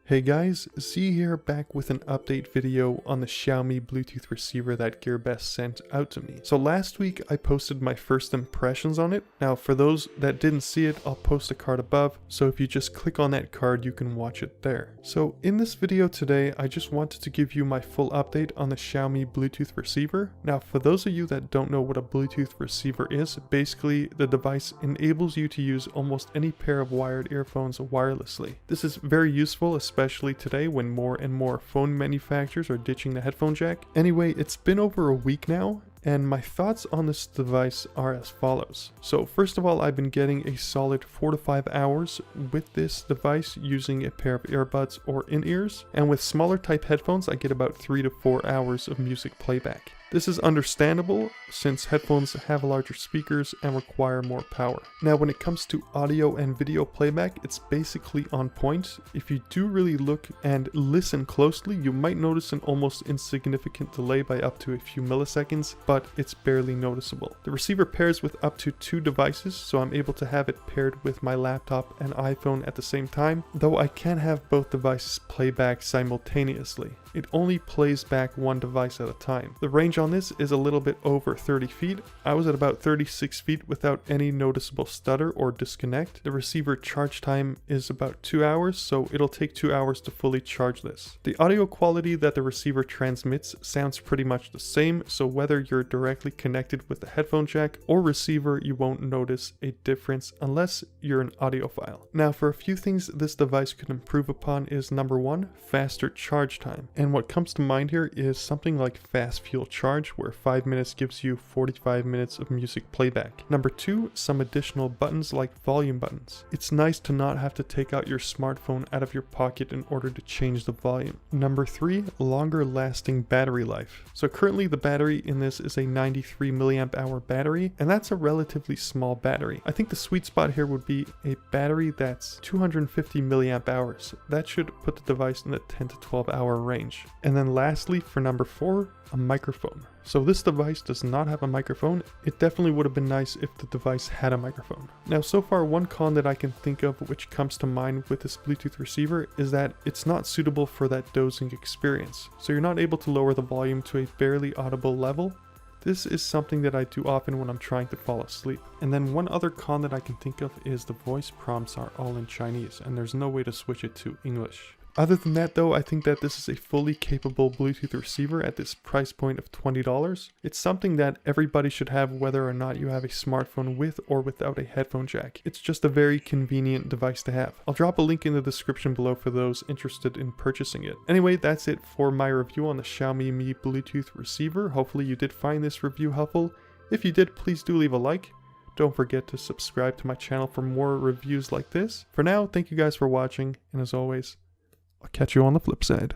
Hey guys, Z here, back with an update video on the Xiaomi Bluetooth receiver that GearBest sent out to me. So last week I posted my first impressions on it. Now for those that didn't see it, I'll post a card above, so if you just click on that card you can watch it there. So in this video today I just wanted to give you my full update on the Xiaomi Bluetooth receiver. Now for those of you that don't know what a Bluetooth receiver is, basically the device enables you to use almost any pair of wired earphones wirelessly. This is very useful, especially today when more and more phone manufacturers are ditching the headphone jack. Anyway, it's been over a week now, and my thoughts on this device are as follows. So first of all, I've been getting a solid 4 to 5 hours with this device using a pair of earbuds or in-ears, and with smaller type headphones I get about 3 to 4 hours of music playback. This is understandable since headphones have larger speakers and require more power. Now when it comes to audio and video playback, it's basically on point. If you do really look and listen closely, you might notice an almost insignificant delay by up to a few milliseconds, but it's barely noticeable. The receiver pairs with up to 2 devices, so I'm able to have it paired with my laptop and iPhone at the same time, though I can't have both devices play back simultaneously. It only plays back one device at a time. The range on this is a little bit over 30 feet. I was at about 36 feet without any noticeable stutter or disconnect. The receiver charge time is about 2 hours, so it'll take 2 hours to fully charge this. The audio quality that the receiver transmits sounds pretty much the same, so whether you're directly connected with the headphone jack or receiver, you won't notice a difference unless you're an audiophile. Now for a few things this device could improve upon is number 1, faster charge time. And what comes to mind here is something like fast fuel charge, where 5 minutes gives you 45 minutes of music playback. Number 2, some additional buttons like volume buttons. It's nice to not have to take out your smartphone out of your pocket in order to change the volume. Number 3, longer lasting battery life. So currently the battery in this is a 93 milliamp hour battery, and that's a relatively small battery. I think the sweet spot here would be a battery that's 250 milliamp hours. That should put the device in the 10 to 12 hour range. And then lastly, for number 4, a microphone. So this device does not have a microphone. It definitely would have been nice if the device had a microphone. Now so far, one con that I can think of which comes to mind with this Bluetooth receiver is that it's not suitable for that dozing experience. So you're not able to lower the volume to a barely audible level. This is something that I do often when I'm trying to fall asleep. And then one other con that I can think of is the voice prompts are all in Chinese and there's no way to switch it to English. Other than that though, I think that this is a fully capable Bluetooth receiver at this price point of $20. It's something that everybody should have whether or not you have a smartphone with or without a headphone jack. It's just a very convenient device to have. I'll drop a link in the description below for those interested in purchasing it. Anyway, that's it for my review on the Xiaomi Mi Bluetooth receiver. Hopefully you did find this review helpful. If you did, please do leave a like. Don't forget to subscribe to my channel for more reviews like this. For now, thank you guys for watching, and as always, I'll catch you on the flip side.